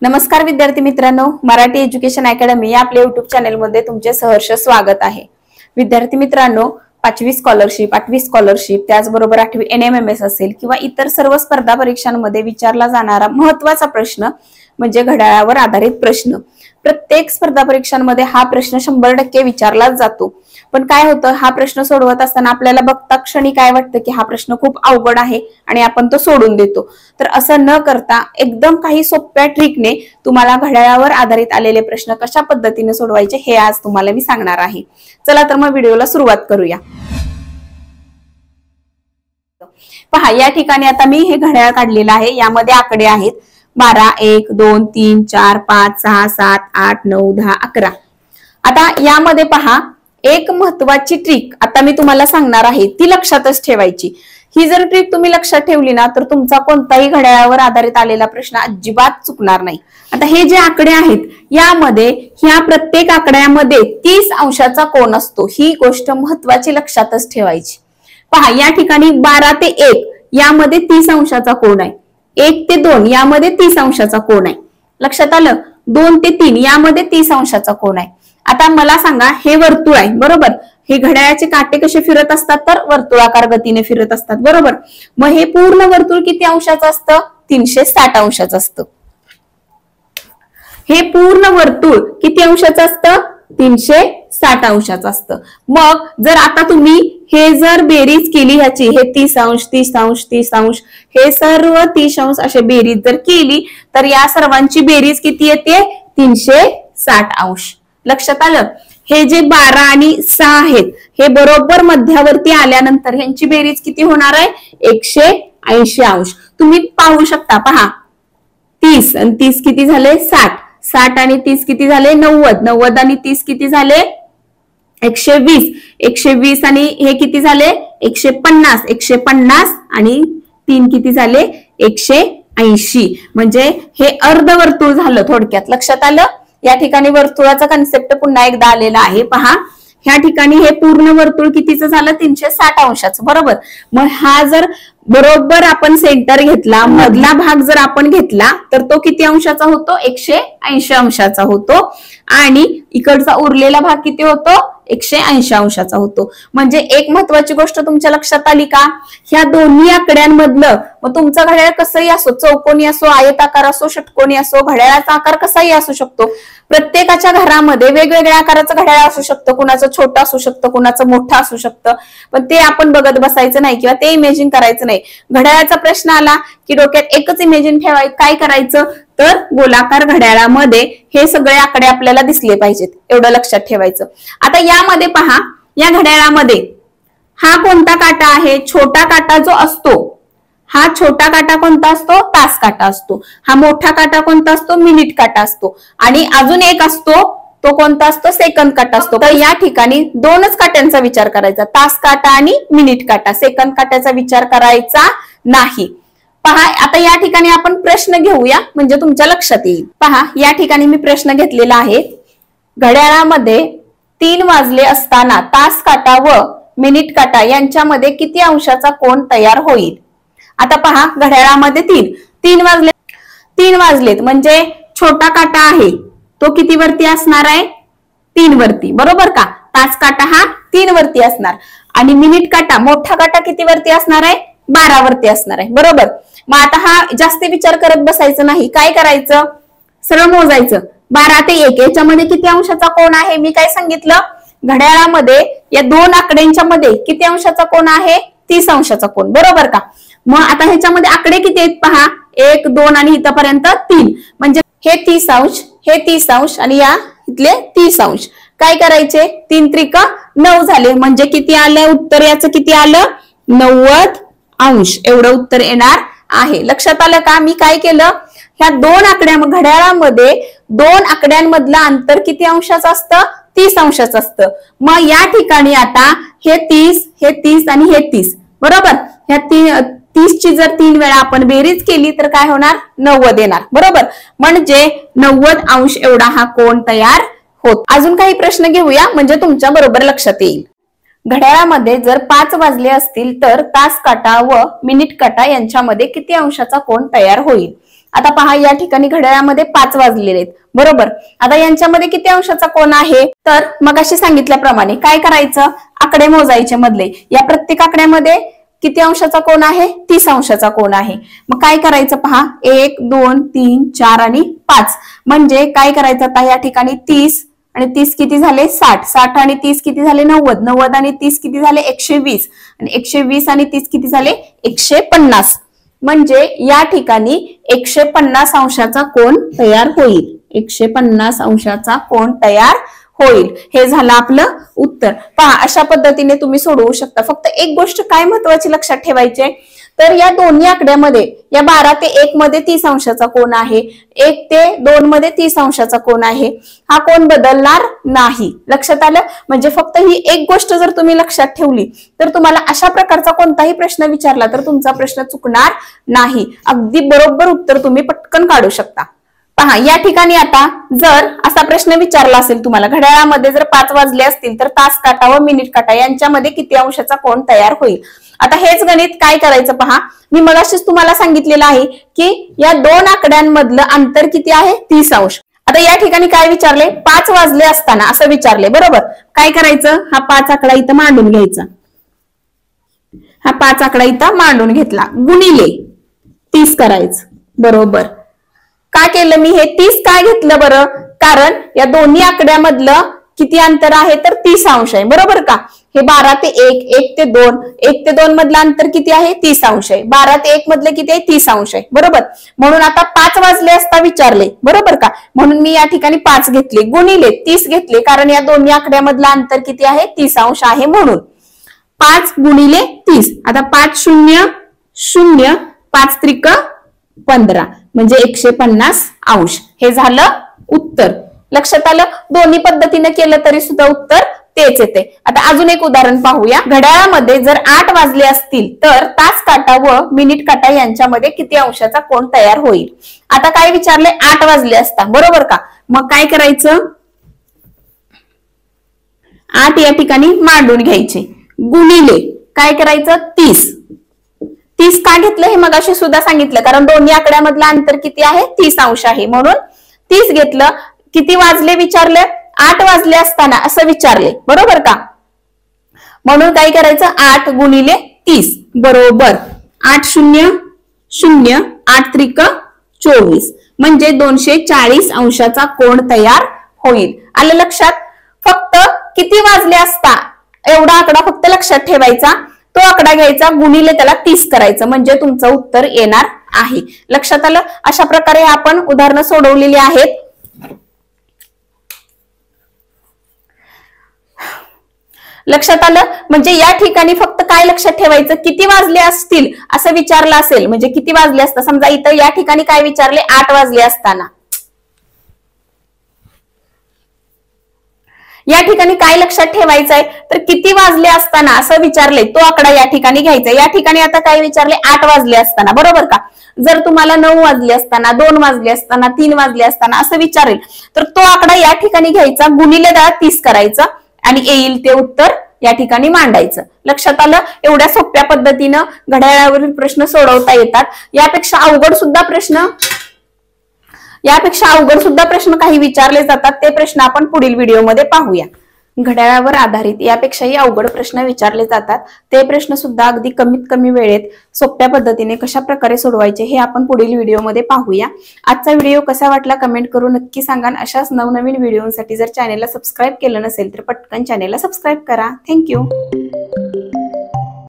नमस्कार विद्यार्थी मित्रांनो, मराठी एज्युकेशन अकॅडमी या आपल्या युट्यूब चॅनलमध्ये तुमचे सहर्ष स्वागत आहे। विद्यार्थी मित्रांनो, 5वी स्कॉलरशिप, 8वी स्कॉलरशिप, त्याचबरोबर 8वी NMMS असेल किंवा इतर सर्व स्पर्धा परीक्षांमध्ये विचारला जाणारा महत्त्वाचा प्रश्न म्हणजे घड्याळावर आधारित प्रश्न। प्रत्येक स्पर्धा परीक्षांमध्ये हा प्रश्न 100% विचारलाच जातो। पण काय होतं, हा प्रश्न सोडवत असताना आपल्याला बघता क्षणी काय वाटतं की हा प्रश्न खूप अवघड आहे आणि आपण तो सोडून देतो। तर असं न करता एकदम काही सोप्या ट्रिकने तुम्हाला घड्याळावर आधारित आलेले प्रश्न कशा पद्धतीने सोडवायचे हे आज तुम्हाला मी सांगणार आहे। चला तर मग व्हिडिओला सुरुवात करूया। पहा, या ठिकाणी आता मी हे घड्याळ काढलेलं आहे। यामध्ये आकडे आहेत 12, 1, 2, 3, 4, 5, 6, 7, 8, 9, 10, 11। आता यामध्ये पहा, एक महत्वाची ट्रिक आता मी तुम्हाला सांगणार आहे, ती लक्षातच ठेवायची। ही जर ट्रिक तुम्ही लक्षात ठेवली ना तर तुमचा कोणताही घड्याळावर आधारित आलेला प्रश्न अजिबात चुकणार नाही। आता हे जे आकडे आहेत यामध्ये ह्या प्रत्येक आकड्यामध्ये 30 अंशाचा कोन असतो। ही गोष्ट महत्वाची लक्षातच ठेवायची। पहा, या ठिकाणी 12 ते 1 यामध्ये 30 अंशाचा कोन आहे। 1 ते 2 यामध्ये 30 अंशाचा कोन आहे। लक्षात आलं? 2 ते 3 यामध्ये 30 अंशाचा कोन आहे। आता मला सांगा, हे वर्तुळ आहे बरोबर। हे घड्याळाचे काटे कसे फिरत असतात तर वर्तुळाकार गतीने फिरत असतात बरोबर। मग हे पूर्ण वर्तुळ किती अंशाचं असतं? 360 अंशाचं असतं। हे पूर्ण वर्तुळ किती अंशाचं असतं? 360 अंशाचं असतं। मग जर आता तुम्ही हे जर बेरीज केली ह्याची, हे 30 अंश 30 अंश 30 अंश हे सर्व 30 अंश असे बेरीज जर केली तर या सर्वांची बेरीज किती येते? 360 अंश। लक्षात आलं? हे जे 12 आणि 6 आहेत हे बरोबर मध्यावरती आल्यानंतर ह्यांची बेरीज किती होणार आहे? 180 अंश। तुम्ही पाहू शकता, पहा 30 आणि 30 किती झाले? 60। 60 आणि 30 किती झाले? 90। 90 आणि 30 किती झाले? 120। 120 आणि हे किती झाले? 150। 150 आणि 3 किती झाले? 180। म्हणजे हे अर्धवर्तुळ झालं थोडक्यात। लक्षात आलं? या ठिकाणी वर्तुळाचा कन्सेप्ट पुन्हा एकदा आलेला आहे। पहा, ह्या ठिकाणी हे पूर्ण वर्तुळ कितीचं झालं? 360 अंशाचं बरोबर। मग हा जर बरोबर आपण सेंटर घेतला, मधला भाग जर आपण घेतला तर तो किती अंशाचा होतो? 180 अंशाचा होतो। आणि इकडचा उरलेला भाग किती होतो? 180 अंशाचा होतो। म्हणजे एक महत्वाची गोष्ट तुमच्या लक्षात आली का? ह्या दोन्ही आकड्यांमधलं, मग तुमचा घड्याळ कसंही असो, चौकोनी असो, आयताकार असो, षटकोनी असो, घड्याळाचा आकार कसाही असू शकतो। प्रत्येकाच्या घरामध्ये वेगवेगळ्या आकाराचं घड्याळ असू शकतं, कुणाचं छोटं असू शकतं, कुणाचं मोठं असू शकतं। पण ते आपण बघत बसायचं नाही किंवा ते इमेजिन करायचं नाही। घड्याळाचा प्रश्न आला की डोक्यात एकच इमेजिन ठेवायचं, काय करायचं तर गोलाकार घड्याळामध्ये हे सगळे आकडे आपल्याला दिसले पाहिजेत, एवढं लक्षात ठेवायचं। आता यामध्ये पहा, या घड्याळामध्ये हा कोणता काटा आहे? छोटा काटा जो असतो, हा छोटा काटा कोणता असतो? तास काटा असतो। हा मोठा काटा कोणता असतो? मिनिट काटा असतो। आणि अजून एक असतो, तो कोणता असतो? सेकंद काटा असतो। तर या ठिकाणी दोनच काट्यांचा विचार करायचा, तास काटा आणि मिनिट काटा। सेकंद काट्याचा विचार करायचा नाही। पहा, आता या ठिकाणी आपण प्रश्न घेऊया म्हणजे तुमच्या लक्षात येईल। पहा, या ठिकाणी मी प्रश्न घेतलेला आहे, घड्याळामध्ये 3 वाजले असताना तास काटा व मिनिट काटा यांच्यामध्ये किती अंशाचा कोन तयार होईल? आता पहा, घड्याळामध्ये 3 वाजले, 3 वाजलेत म्हणजे छोटा काटा आहे तो किती वरती असणार आहे? 3 वरती बरोबर का? तास काटा हा 3 वरती असणार आणि मिनिट काटा, मोठा काटा किती वरती असणार आहे? 12 वरती असणार आहे बरोबर। मग आता हा जास्त विचार करत बसायचं नाही, काय करायचं? सरळ मोजायचं। 12 ते 1 याच्यामध्ये किती अंशाचा कोन आहे? मी काय सांगितलं? घड्याळामध्ये या दोन आकड्यांच्या मध्ये किती अंशाचा कोन आहे? 30 अंशाचा कोन बरोबर का? मग आता ह्याच्यामध्ये आकडे किती आहेत? पहा, 1, 2 आणि इथपर्यंत 3, म्हणजे हे 30 अंश, हे 30 अंश आणि या इथले 30 अंश। काय करायचे? 3 त्रिक 9 झाले, म्हणजे किती आलं उत्तर? याचं किती आलं? 90 अंश एवढं उत्तर येणार आहे। लक्षात आलं का? मी काय केलं, ह्या दोन आकड्या घड्याळामध्ये 2 आकड्यांमधलं अंतर किती अंशाचं असतं? 30 अंशाचं असतं। मग या ठिकाणी आता हे 30, हे 30 आणि हे 30 बरोबर। ह्या 30 ची जर 3 वेळा आपण बेरीज केली तर काय होणार? 90 येणार बरोबर। म्हणजे 90 अंश एवढा हा कोन तयार होत। अजून काही प्रश्न घेऊया म्हणजे तुमच्या बरोबर लक्षात येईल। घड्याळामध्ये जर 5 वाजले असतील तर तास काटा व मिनिट काटा यांच्यामध्ये किती अंशाचा कोन तयार होईल? आता पहा, या ठिकाणी घड्याळामध्ये 5 वाजलेले आहेत, बरोबर. आता यांच्यामध्ये किती अंशाचा कोन आहे? तर मगाशी सांगितल्याप्रमाणे काय करायचं, आकडे मोजायचे मधले. या प्रत्येक आकड्यामध्ये किती अंशाचा कोन आहे? 30 अंशाचा कोन आहे. मग काय करायचं पहा, 1 2 3 4 आणि 5. म्हणजे काय करायचं आता, या ठिकाणी 30 आणि 30 किती झाले? 60. 60 आणि 30 किती झाले? 90. 90 आणि 30 किती झाले? 120. आणि 120 आणि 30 किती झाले? 150. म्हणजे या ठिकाणी 150 अंशाचा कोन तयार होईल. 150 अंशाचा कोन तयार होईल. हे झालं आपलं उत्तर. पहा, अशा पद्धतीने तुम्ही सोडवू शकता. फक्त एक गोष्ट काय महत्वाची लक्षात ठेवायची आहे, तर या दोन्ही आकड्यामध्ये या 12 ते 1 मध्ये 30 अंशाचा कोन आहे, 1 ते 2 मध्ये 30 अंशाचा कोन आहे. हा कोन बदलणार नाही. लक्षात आलं? म्हणजे फक्त ही एक गोष्ट जर तुम्ही लक्षात ठेवली तर तुम्हाला अशा प्रकारचा कोणताही प्रश्न विचारला तर तुमचा प्रश्न चुकणार नाही. अगदी बरोबर उत्तर तुम्ही पटकन काढू शकता. पहा, या ठिकाणी आता जर असा प्रश्न विचारला असेल तुम्हाला, घड्याळामध्ये जर 5 वाजले असतील तर तास काटा व मिनिट काटा यांच्यामध्ये किती अंशाचा कोन तयार होईल? आता हेच गणित काय करायचं पहा, मी मगाशीच तुम्हाला सांगितलेलं आहे की या दोन आकड्यांमधलं अंतर किती आहे? 30 अंश. आता या ठिकाणी काय विचारले? 5 वाजले असताना असं विचारले, बरोबर. काय करायचं, हा 5 आकडा इथं मांडून घ्यायचा. हा 5 आकडा इथं मांडून घेतला, गुणिले 30 करायचं, बरोबर. का केलं मी हे 30 काय घेतलं बरं? कारण या दोन्ही आकड्यामधलं किती अंतर आहे? तर 30 अंश आहे, बरोबर का. हे 12 ते 1, 1 ते 2, 1 ते 2 मधलं अंतर किती आहे? 30 अंश आहे. 12 ते 1 मधलं किती आहे? 30 अंश आहे, बरोबर. म्हणून आता 5 वाजले असता विचारले, बरोबर का. म्हणून मी या ठिकाणी 5 घेतले, गुणिले 30 घेतले, कारण या दोन्ही आकड्यामधलं अंतर किती आहे? 30 अंश आहे. म्हणून 5 गुणिले 30. आता 5 0 0, 5 त्रिक 15 म्हणजे 150 अंश. हे झालं उत्तर. लक्षात आलं? दोन्ही पद्धतीने केलं तरी सुद्धा उत्तर तेच येते. आता अजून एक उदाहरण पाहूया. घड्याळामध्ये जर 8 वाजले असतील तर तास काटा व मिनिट काटा यांच्यामध्ये किती अंशाचा कोन तयार होईल? आता काय विचारले? 8 वाजले असता, बरोबर का. मग काय करायचं? 8 या ठिकाणी मांडून घ्यायचे, गुणिले काय करायचं? 30. 30 का घेतलं हे मगाशी सुद्धा सांगितलं, कारण दोन्ही आकड्यामधलं अंतर किती आहे? 30 अंश आहे. म्हणून 30 घेतलं. किती वाजले विचारले? 8 वाजले असताना असं विचारले, बरोबर का. म्हणून काय करायचं? 8 गुणिले 30 बरोबर 8 0 0, 8 त्रिक 24 म्हणजे 240 अंशाचा कोन तयार होईल. आलं लक्षात? फक्त किती वाजले असता एवढा आकडा फक्त लक्षात ठेवायचा, तो आकडा घ्यायचा, गुणिले त्याला 30 करायचं, म्हणजे तुमचं उत्तर येणार आहे. लक्षात आलं? अशा प्रकारे आपण उदाहरणं सोडवलेली आहेत. लक्षात आलं? म्हणजे या ठिकाणी फक्त काय लक्षात ठेवायचं? किती वाजले असतील असं विचारलं असेल, म्हणजे किती वाजले असता. समजा इथं या ठिकाणी काय विचारले? 8 वाजले असताना. या ठिकाणी काय लक्षात ठेवायचं आहे? तर किती वाजले असताना असं विचारले, तो आकडा या ठिकाणी घ्यायचा. या ठिकाणी आता काय विचारले? 8 वाजले असताना, बरोबर का. जर तुम्हाला 9 वाजले असताना, 2 वाजले असताना, 3 वाजले असताना असं विचारेल तर तो आकडा या ठिकाणी घ्यायचा, गुणिले त्याला 30 करायचं आणि येईल ते उत्तर या ठिकाणी मांडायचं. लक्षात आलं? एवढ्या सोप्या पद्धतीनं घड्याळावरील प्रश्न सोडवता येतात. यापेक्षा अवघड सुद्धा प्रश्न काही विचारले जातात. ते प्रश्न आपण पुढील व्हिडिओमध्ये पाहूया. घड्याळावर आधारित यापेक्षाही अवघड प्रश्न विचारले जातात. ते प्रश्न सुद्धा अगदी कमीत कमी वेळेत सोप्या पद्धतीने कशा प्रकारे सोडवायचे हे आपण पुढील व्हिडिओमध्ये पाहूया. आजचा व्हिडिओ कसा वाटला कमेंट करून नक्की सांगा. अशाच नवनवीन व्हिडिओसाठी जर चॅनेलला सबस्क्राईब केलं नसेल तर पटकन चॅनेलला सबस्क्राईब करा. थँक्यू.